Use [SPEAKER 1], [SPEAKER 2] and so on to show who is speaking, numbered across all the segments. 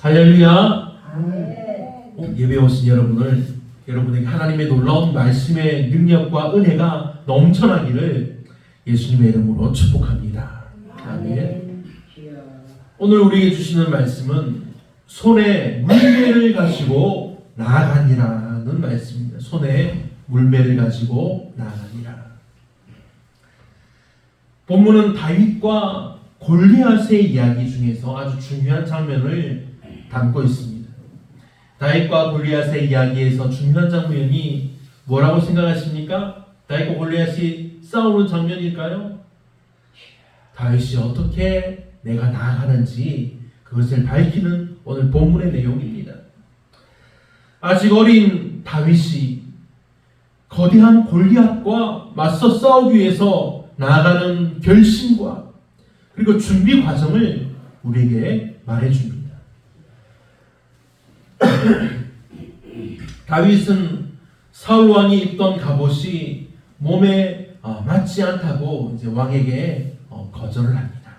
[SPEAKER 1] 할렐루야. 예배 오신 여러분에게 하나님의 놀라운 말씀의 능력과 은혜가 넘쳐나기를 예수님의 이름으로 축복합니다. 아멘. 오늘 우리에게 주시는 말씀은 손에 물매를 가지고 나아가니라는 말씀입니다. 손에 물매를 가지고 나아가니라. 본문은 다윗과 골리앗의 이야기 중에서 아주 중요한 장면을 담고 있습니다. 다윗과 골리앗의 이야기에서 중요한 장면이 뭐라고 생각하십니까? 다윗과 골리앗이 싸우는 장면일까요? 다윗이 어떻게 내가 나아가는지 그것을 밝히는 오늘 본문의 내용입니다. 아직 어린 다윗이 거대한 골리앗과 맞서 싸우기 위해서 나아가는 결심과 그리고 준비 과정을 우리에게 말해줍니다. 다윗은 사울 왕이 입던 갑옷이 몸에 맞지 않다고 이제 왕에게 거절을 합니다.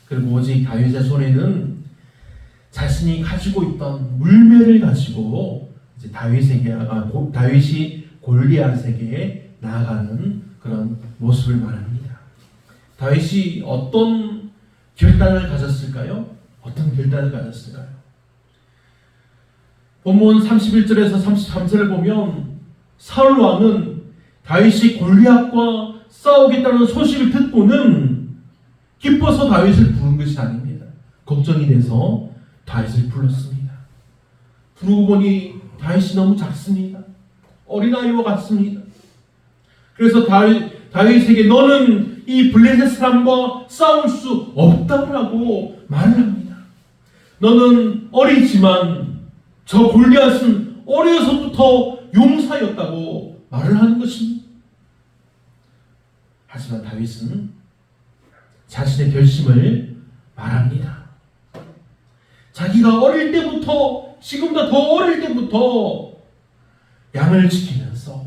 [SPEAKER 1] 그리고 오직 다윗의 손에는 자신이 가지고 있던 물매를 가지고 이제 다윗이 골리앗에게 나아가는 그런 모습을 말합니다. 다윗이 어떤 결단을 가졌을까요? 어떤 결단을 가졌을까요? 본문 31절에서 33절을 보면 사울 왕은 다윗이 골리앗과 싸우겠다는 소식을 듣고는 기뻐서 다윗을 부른 것이 아닙니다. 걱정이 돼서 다윗을 불렀습니다. 부르고 보니 다윗이 너무 작습니다. 어린아이와 같습니다. 그래서 다윗에게 너는 이 블레셋 사람과 싸울 수 없다라고 말을 합니다. 너는 어리지만 저 골리앗은 어려서부터 용사였다고 말을 하는 것입니다. 하지만 다윗은 자신의 결심을 말합니다. 자기가 어릴 때부터, 지금보다 더 어릴 때부터 양을 지키면서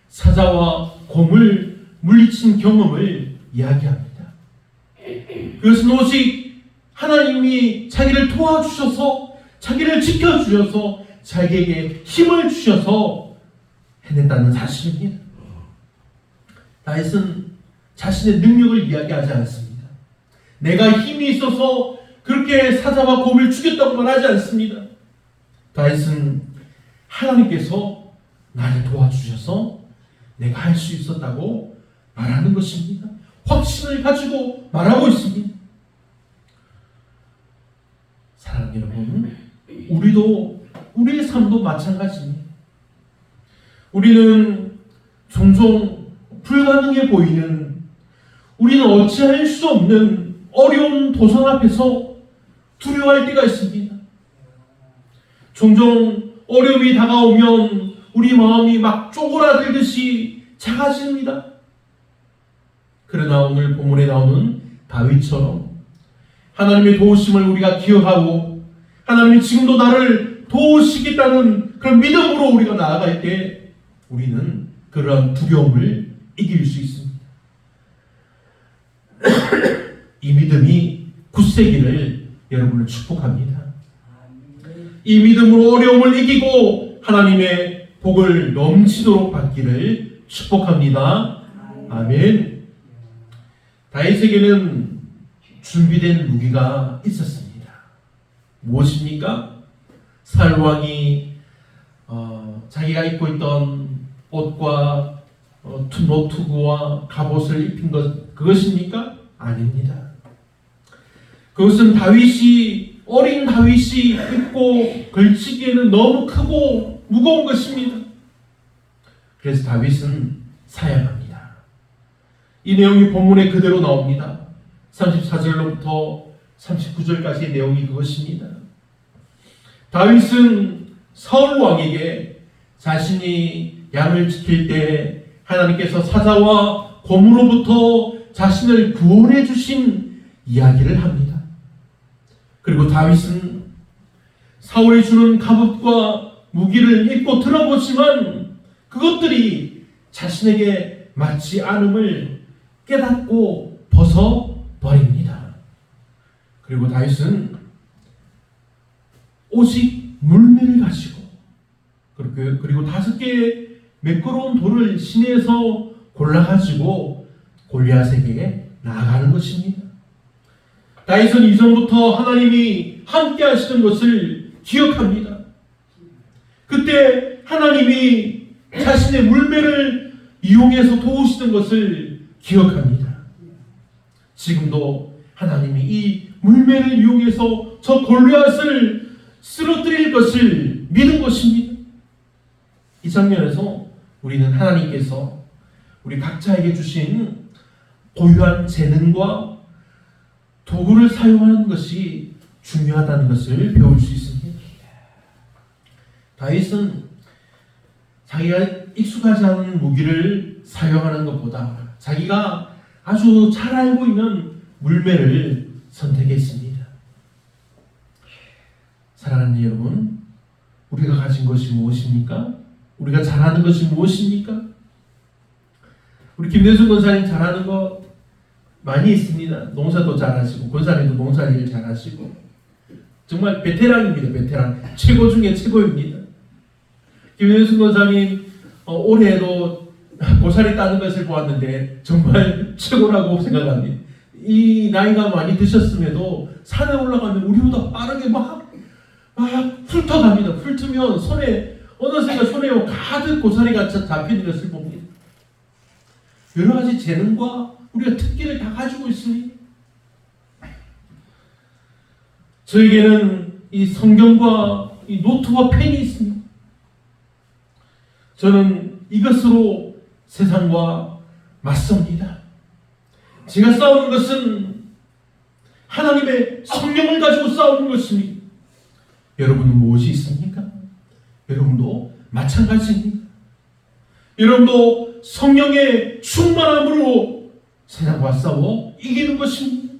[SPEAKER 1] 사자와 곰을 물리친 경험을 이야기합니다. 그것은 오직 하나님이 자기를 도와주셔서, 자기를 지켜주셔서, 자기에게 힘을 주셔서 해냈다는 사실입니다. 다윗은 자신의 능력을 이야기하지 않습니다. 내가 힘이 있어서 그렇게 사자와 곰을 죽였다고 말하지 않습니다. 다윗은 하나님께서 나를 도와주셔서 내가 할 수 있었다고 말하는 것입니다. 확신을 가지고 말하고 있습니다. 사랑하는 여러분, 우리도 우리의 삶도 마찬가지입니다. 우리는 종종 불가능해 보이는, 우리는 어찌할 수 없는 어려운 도전 앞에서 두려워할 때가 있습니다. 종종 어려움이 다가오면 우리 마음이 막 쪼그라들듯이 작아집니다. 그러나 오늘 본문에 나오는 다윗처럼 하나님의 도우심을 우리가 기억하고 하나님이 지금도 나를 도우시겠다는 그런 믿음으로 우리가 나아갈 때 우리는 그러한 두려움을 이길 수 있습니다. 이 믿음이 굳세기를 여러분을 축복합니다. 이 믿음으로 어려움을 이기고 하나님의 복을 넘치도록 받기를 축복합니다. 아멘. 다윗에게는 준비된 무기가 있었습니다. 무엇입니까? 사울 왕이 자기가 입고 있던 옷과 노트구와 갑옷을 입힌 것, 그것입니까? 아닙니다. 그것은 어린 다윗이 입고 걸치기에는 너무 크고 무거운 것입니다. 그래서 다윗은 사양합니다. 이 내용이 본문에 그대로 나옵니다. 34절로부터 39절까지의 내용이 그것입니다. 다윗은 사울 왕에게 자신이 양을 지킬 때 하나님께서 사자와 곰으로부터 자신을 구원해 주신 이야기를 합니다. 그리고 다윗은 사울이 주는 갑옷과 무기를 입고 들어보지만 그것들이 자신에게 맞지 않음을 깨닫고 벗어버립니다. 그리고 다윗은 오직 물매를 가지고 그리고 5개의 매끄러운 돌을 시내에서 골라가지고 골리앗에게 나아가는 것입니다. 다윗은 이전부터 하나님이 함께 하시던 것을 기억합니다. 그때 하나님이 자신의 물매를 이용해서 도우시던 것을 기억합니다. 지금도 하나님이 이 물매를 이용해서 저 골리앗을 쓰러뜨릴 것을 믿은 것입니다. 이 장면에서 우리는 하나님께서 우리 각자에게 주신 고유한 재능과 도구를 사용하는 것이 중요하다는 것을 배울 수 있습니다. 다윗은 자기가 익숙하지 않은 무기를 사용하는 것보다 자기가 아주 잘 알고 있는 물매를 선택했습니다. 사랑하는 여러분, 우리가 가진 것이 무엇입니까? 우리가 잘하는 것이 무엇입니까? 우리 김대중 권사님 잘하는 거 많이 있습니다. 농사도 잘하시고 권사님도 농사일 잘하시고 정말 베테랑입니다. 베테랑. 최고 중에 최고입니다. 김대중 권사님 올해도 고사리 따는 것을 보았는데 정말 최고라고 생각합니다. 이 나이가 많이 드셨음에도 산에 올라가면 우리보다 빠르게 막 훑어갑니다. 훑으면 어느새가 손에 가득 고사리가 잡히는 것을 봅니다. 여러 가지 재능과 우리가 특기를 다 가지고 있습니다. 저에게는 이 성경과 이 노트와 펜이 있습니다. 저는 이것으로 세상과 맞섭니다. 제가 싸우는 것은 하나님의 성령을 가지고 싸우는 것입니다. 여러분은 무엇이 있습니까? 여러분도 마찬가지입니다. 여러분도 성령의 충만함으로 세상과 싸워 이기는 것입니다.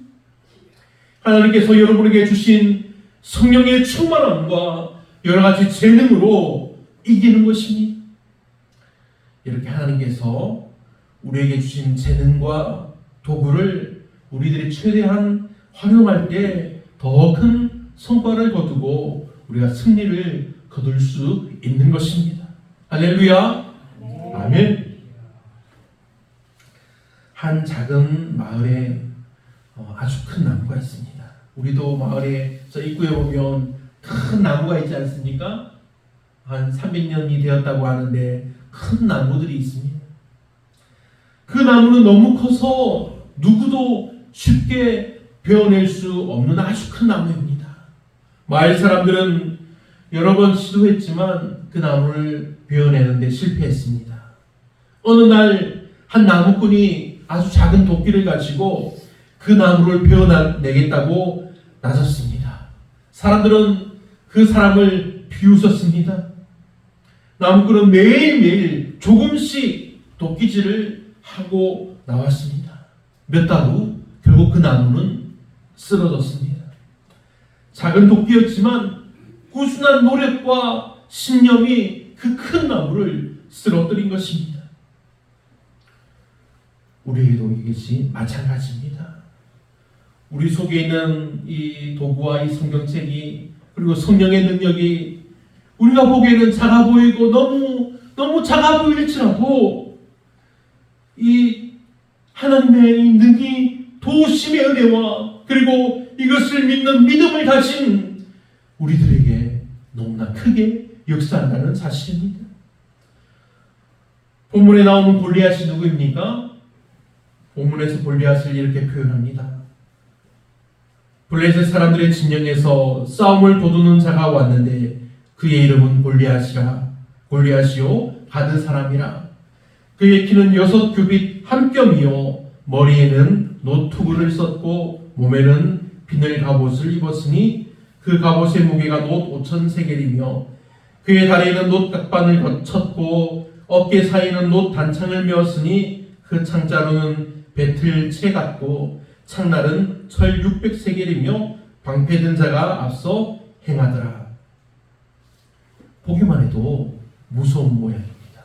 [SPEAKER 1] 하나님께서 여러분에게 주신 성령의 충만함과 여러 가지 재능으로 이기는 것입니다. 이렇게 하나님께서 우리에게 주신 재능과 도구를 우리들이 최대한 활용할 때 더 큰 성과를 거두고 우리가 승리를 거둘 수 있는 것입니다. 할렐루야. 아멘. 한 작은 마을에 아주 큰 나무가 있습니다. 우리도 마을에 저 입구에 보면 큰 나무가 있지 않습니까? 한 300년이 되었다고 하는데 큰 나무들이 있습니다. 그 나무는 너무 커서 누구도 쉽게 베어낼 수 없는 아주 큰 나무입니다. 마을 사람들은 여러 번 시도했지만 그 나무를 베어내는데 실패했습니다. 어느 날 한 나무꾼이 아주 작은 도끼를 가지고 그 나무를 베어내겠다고 나섰습니다. 사람들은 그 사람을 비웃었습니다. 나무꾼은 매일매일 조금씩 도끼질을 하고 나왔습니다. 몇 달 후 결국 그 나무는 쓰러졌습니다. 작은 도끼였지만 꾸준한 노력과 신념이 그 큰 나무를 쓰러뜨린 것입니다. 우리에게도 이것이 마찬가지입니다. 우리 속에 있는 이 도구와 이 성경책이 그리고 성령의 능력이 우리가 보기에는 작아 보이고 너무 작아 보일지라도 이 하나님의 이 능히 도우심의 은혜와 그리고 이것을 믿는 믿음을 가진 우리들에게 너무나 크게 역사한다는 사실입니다. 본문에 나오는 골리앗이 누구입니까? 본문에서 골리앗을 이렇게 표현합니다. 블레셋 사람들의 진영에서 싸움을 도두는 자가 왔는데 그의 이름은 골리앗이요 가드 사람이라. 그의 키는 6규빗 한 뼘이요 머리에는 노투구를 썼고 몸에는 비늘 갑옷을 입었으니 그 갑옷의 무게가 놋 5천 세겔이며 그의 다리에는 놋 각반을 거쳤고 어깨 사이는 놋 단창을 메었으니 그 창자루는 배틀 채 같고 창날은 철 600세겔이며 방패든 자가 앞서 행하더라. 보기만 해도 무서운 모양입니다.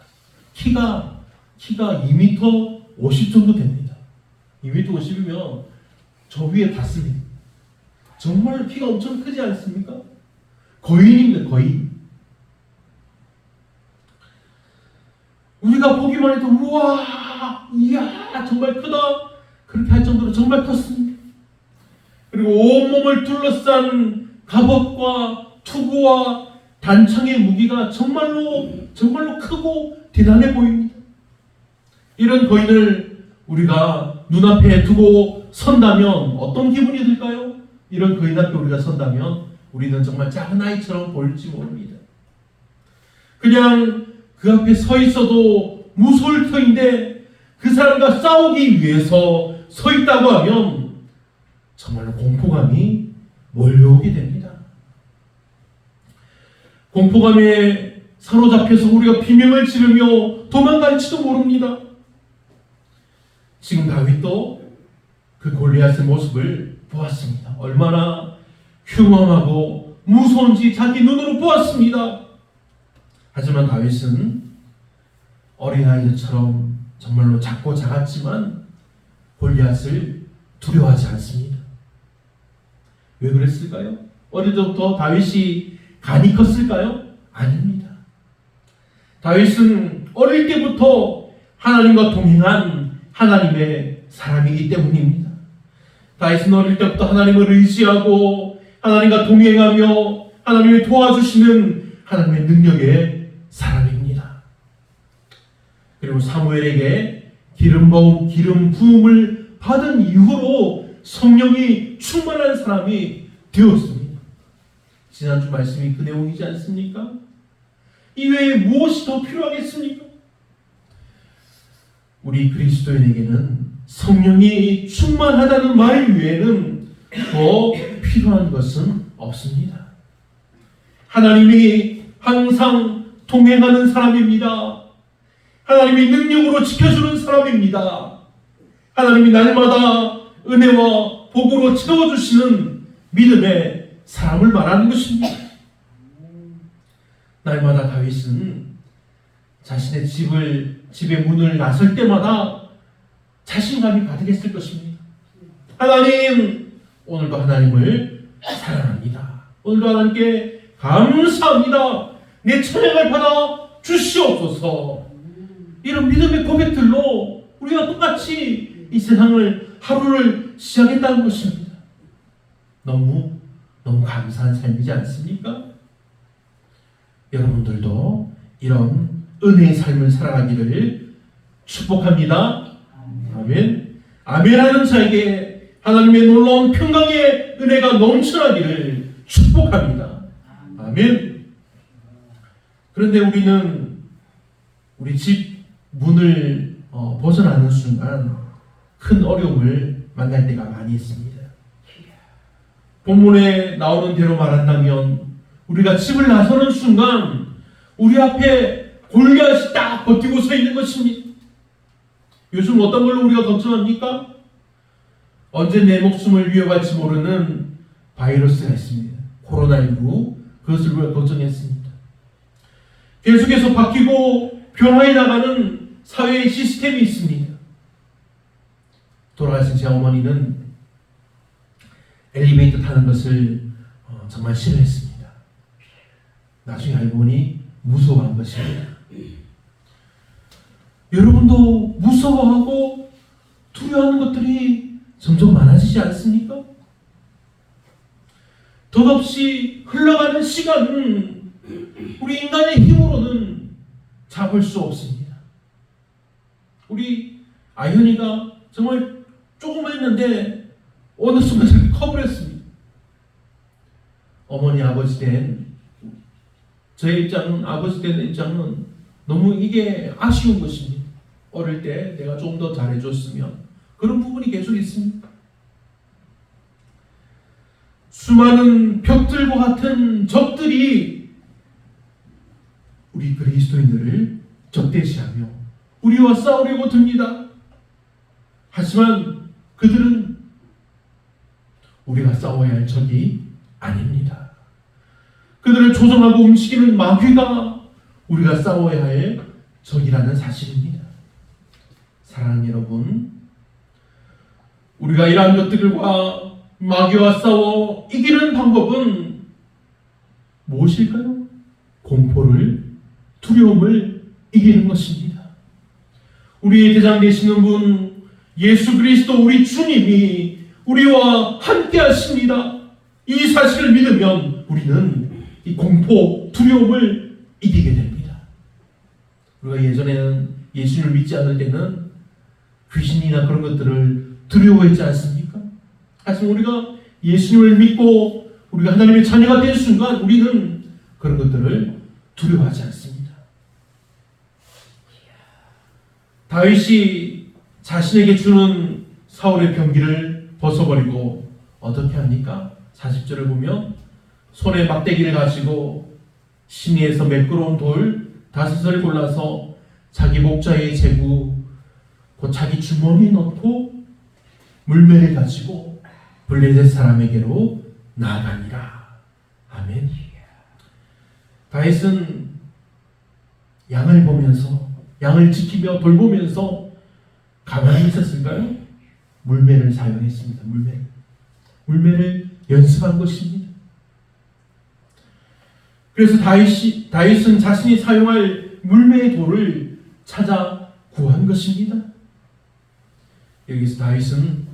[SPEAKER 1] 키가 2m 50 정도 됩니다. 2m 50이면 저 위에 닿습니다. 정말 키가 엄청 크지 않습니까? 거인입니다. 거인. 우리가 보기만 해도 우와, 이야, 정말 크다, 그렇게 할 정도로 정말 컸습니다. 그리고 온몸을 둘러싼 갑옷과 투구와 단창의 무기가 정말로 크고 대단해 보입니다. 이런 거인을 우리가 눈앞에 두고 선다면 어떤 기분이 들까요? 이런 거인 앞에 우리가 선다면 우리는 정말 작은 아이처럼 보일지 모릅니다. 그냥 그 앞에 서 있어도 무서울 터인데 그 사람과 싸우기 위해서 서 있다고 하면 정말로 공포감이 몰려오게 됩니다. 공포감에 사로잡혀서 우리가 비명을 지르며 도망갈지도 모릅니다. 지금 다윗도 그 골리앗의 모습을 보았습니다. 얼마나 흉엄하고 무서운지 자기 눈으로 보았습니다. 하지만 다윗은 어린아이들처럼 정말로 작고 작았지만 골리앗을 두려워하지 않습니다. 왜 그랬을까요? 어릴 때부터 다윗이 간이 컸을까요? 아닙니다. 다윗은 어릴 때부터 하나님과 동행한 하나님의 사람이기 때문입니다. 다윗은 어릴 때부터 하나님을 의지하고 하나님과 동행하며 하나님이 도와주시는 하나님의 능력의 사람입니다. 그리고 사무엘에게 기름 부음을 받은 이후로 성령이 충만한 사람이 되었습니다. 지난주 말씀이 그 내용이지 않습니까? 이외에 무엇이 더 필요하겠습니까? 우리 그리스도인에게는 성령이 충만하다는 말 외에는 더 필요한 것은 없습니다. 하나님이 항상 동행하는 사람입니다. 하나님이 능력으로 지켜주는 사람입니다. 하나님이 날마다 은혜와 복으로 채워주시는 믿음의 사람을 말하는 것입니다. 날마다 다윗은 자신의 집의 문을 나설 때마다 자신감이 가득했을 것입니다. 하나님, 오늘도 하나님을 사랑합니다. 오늘도 하나님께 감사합니다. 내 찬양을 받아 주시옵소서. 이런 믿음의 고백들로 우리가 똑같이 이 세상을 하루를 시작했다는 것입니다. 너무 감사한 삶이지 않습니까? 여러분들도 이런 은혜의 삶을 살아가기를 축복합니다. 아멘. 아멘하는 자에게 하나님의 놀라운 평강의 은혜가 넘쳐나기를 축복합니다. 아멘. 그런데 우리는 우리 집 문을 벗어나는 순간 큰 어려움을 만날 때가 많이 있습니다. 본문에 나오는 대로 말한다면 우리가 집을 나서는 순간 우리 앞에 골리앗이 딱 버티고 서 있는 것입니다. 요즘 어떤 걸로 우리가 걱정합니까? 언제 내 목숨을 위협할지 모르는 바이러스가 있습니다. 코로나19, 그것을 우리가 걱정했습니다. 계속해서 바뀌고 변화해 나가는 사회의 시스템이 있습니다. 돌아가신 제 어머니는 엘리베이터 타는 것을 정말 싫어했습니다. 나중에 알고 보니 무서워한 것입니다. 여러분도 무서워하고 두려워하는 것들이 점점 많아지지 않습니까? 덧없이 흘러가는 시간은 우리 인간의 힘으로는 잡을 수 없습니다. 우리 아현이가 정말 조금 했는데 어느 순간 저렇게 커버렸습니다. 어머니 아버지 된 저의 입장은, 아버지 된 입장은 너무 이게 아쉬운 것입니다. 어릴 때 내가 좀 더 잘해줬으면. 그런 부분이 계속 있습니다. 수많은 벽들과 같은 적들이 우리 그리스도인들을 적대시하며 우리와 싸우려고 듭니다. 하지만 그들은 우리가 싸워야 할 적이 아닙니다. 그들을 조종하고 움직이는 마귀가 우리가 싸워야 할 적이라는 사실입니다. 사랑하는 여러분, 우리가 이러한 것들과 마귀와 싸워 이기는 방법은 무엇일까요? 공포를, 두려움을 이기는 것입니다. 우리의 대장 되시는 분 예수 그리스도 우리 주님이 우리와 함께 하십니다. 이 사실을 믿으면 우리는 이 공포, 두려움을 이기게 됩니다. 우리가 예전에는 예수님을 믿지 않을 때는 귀신이나 그런 것들을 두려워했지 않습니까? 하지만 우리가 예수님을 믿고 우리가 하나님의 자녀가 된 순간 우리는 그런 것들을 두려워하지 않습니다. 다윗이 자신에게 주는 사울의 병기를 벗어버리고 어떻게 합니까? 40절을 보면 손에 막대기를 가지고 시내에서 매끄러운 돌 5을 골라서 자기 목자의 제구 곧 자기 주머니에 넣고 물매를 가지고 블레셋 사람에게로 나아가니라. 아멘. 다윗은 양을 보면서 양을 지키며 돌보면서 가만히 있었을까요? 물매를 사용했습니다. 물매를 연습한 것입니다. 그래서 다윗은 자신이 사용할 물매의 돌을 찾아 구한 것입니다. 여기서 다윗은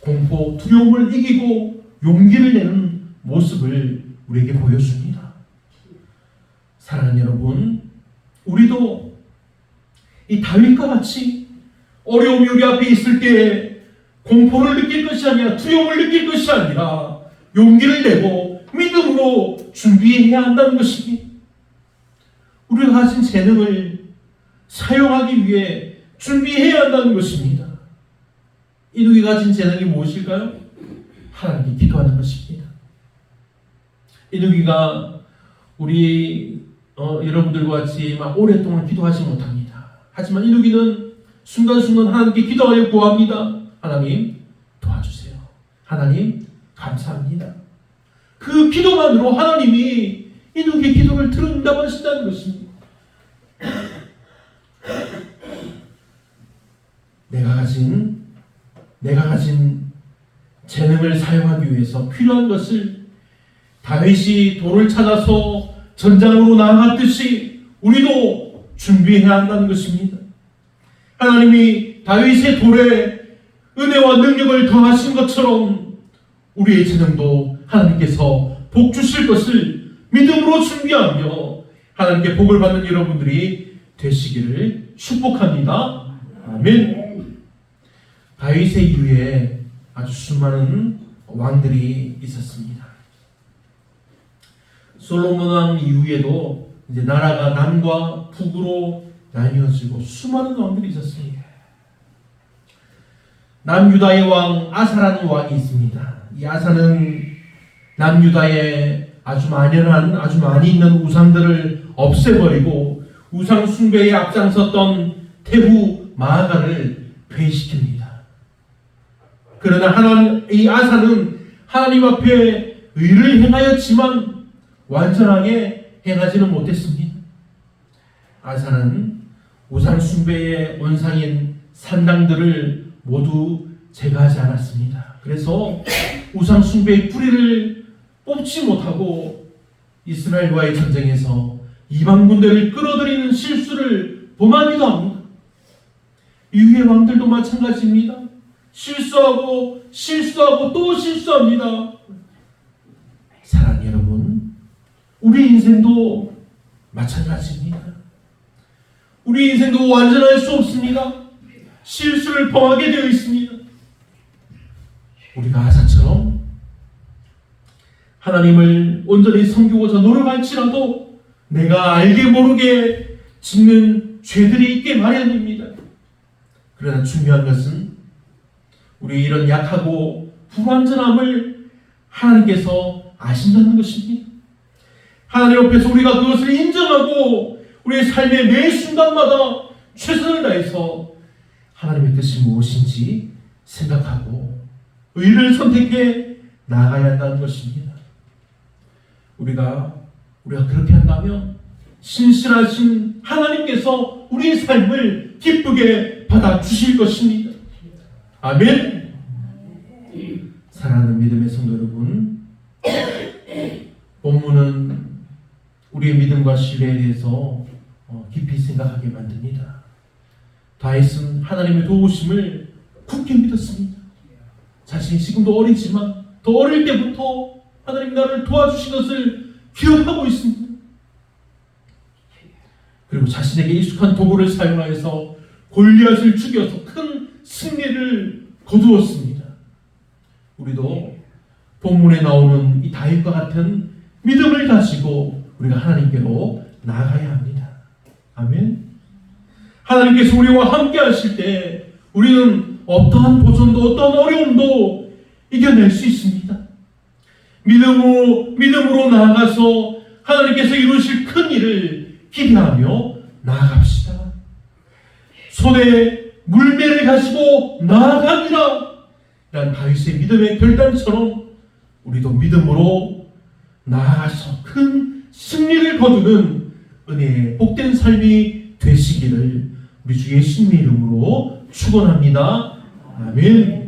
[SPEAKER 1] 공포, 두려움을 이기고 용기를 내는 모습을 우리에게 보여줍니다. 사랑하는 여러분, 우리도 이 다윗과 같이 어려움이 우리 앞에 있을 때 공포를 느낄 것이 아니라 두려움을 느낄 것이 아니라 용기를 내고 믿음으로 준비해야 한다는 것입니다. 우리가 가진 재능을 사용하기 위해 준비해야 한다는 것입니다. 이누이 가진 재능이 무엇일까요? 하나님께 기도하는 것입니다. 이누이가 우리 여러분들과 같이 막 오랫동안 기도하지 못합니다. 하지만 이누이는 순간순간 하나님께 기도하여 구합니다. 하나님 도와주세요. 하나님 감사합니다. 그 기도만으로 하나님이 이누이의 기도를 들은답하신다는 것입니다. 내가 가진 재능을 사용하기 위해서 필요한 것을 다윗이 돌을 찾아서 전장으로 나아갔듯이 우리도 준비해야 한다는 것입니다. 하나님이 다윗의 돌에 은혜와 능력을 더하신 것처럼 우리의 재능도 하나님께서 복 주실 것을 믿음으로 준비하며 하나님께 복을 받는 여러분들이 되시기를 축복합니다. 아멘. 다윗의 이후에 아주 수많은 왕들이 있었습니다. 솔로몬 왕 이후에도 이제 나라가 남과 북으로 나뉘어지고 수많은 왕들이 있었습니다. 남유다의 왕 아사라는 왕이 있습니다. 이 아사는 남유다에 아주 만연한 아주 많이 있는 우상들을 없애버리고 우상 숭배에 앞장섰던 태후 마아가를 폐시킵니다. 그러나 이 아사는 하나님 앞에 의를 행하였지만 완전하게 행하지는 못했습니다. 아사는 우상 숭배의 원상인 산당들을 모두 제거하지 않았습니다. 그래서 우상 숭배의 뿌리를 뽑지 못하고 이스라엘과의 전쟁에서 이방 군대를 끌어들이는 실수를 범하기도 합니다. 이후의 왕들도 마찬가지입니다. 실수하고 또 실수합니다. 사랑하는 여러분, 우리 인생도 마찬가지입니다. 우리 인생도 완전할 수 없습니다. 실수를 범하게 되어 있습니다. 우리가 아사처럼 하나님을 온전히 섬기고자 노력할지라도 내가 알게 모르게 짓는 죄들이 있게 마련입니다. 그러나 중요한 것은 우리 이런 약하고 불완전함을 하나님께서 아신다는 것입니다. 하나님 앞에서 우리가 그것을 인정하고 우리의 삶의 매 순간마다 최선을 다해서 하나님의 뜻이 무엇인지 생각하고 의를 선택해 나아가야 한다는 것입니다. 우리가 그렇게 한다면 신실하신 하나님께서 우리의 삶을 기쁘게 받아주실 것입니다. 아멘. 사랑하는 믿음의 성도 여러분, 본문은 우리의 믿음과 신뢰에 대해서 깊이 생각하게 만듭니다. 다윗은 하나님의 도우심을 굳게 믿었습니다. 자신이 지금도 어리지만 더 어릴 때부터 하나님 나를 도와주신 것을 기억하고 있습니다. 그리고 자신에게 익숙한 도구를 사용하여서 골리앗을 죽여서 큰 승리를 거두었습니다. 우리도 본문에 나오는 이 다윗과 같은 믿음을 가지고 우리가 하나님께로 나아가야 합니다. 아멘. 하나님께서 우리와 함께 하실 때 우리는 어떠한 도전도 어떠한 어려움도 이겨낼 수 있습니다. 믿음으로 나아가서 하나님께서 이루실 큰 일을 기대하며 나아갑시다. 손에 물매를 가지고 나아갑니다. 이런 다윗의 믿음의 결단처럼 우리도 믿음으로 나아가서 큰 승리를 거두는 은혜의 복된 삶이 되시기를 우리 주 예수님의 이름으로 축원합니다. 아멘.